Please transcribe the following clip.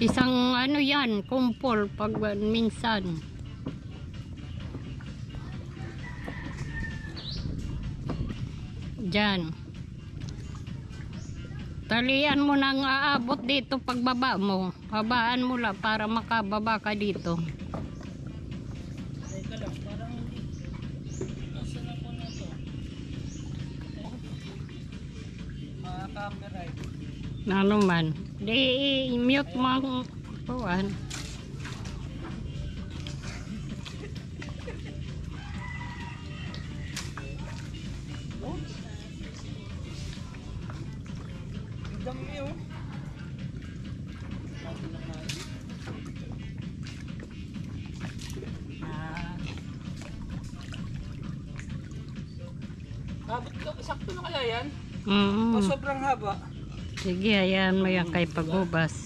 Isang ano yan, kumpol pag minsan. Diyan. Talian mo nang aabot dito pagbaba mo. Habaan mo lang para makababa ka dito. Teka lang, parang hindi. Nasaan ako na to? Camera eh. Ano man. Di mute mo ang kuwan. Dami oh. Abot ka, sakto na kaya yan? O sobrang haba? Sige, hayaan mo yan kay pagubas.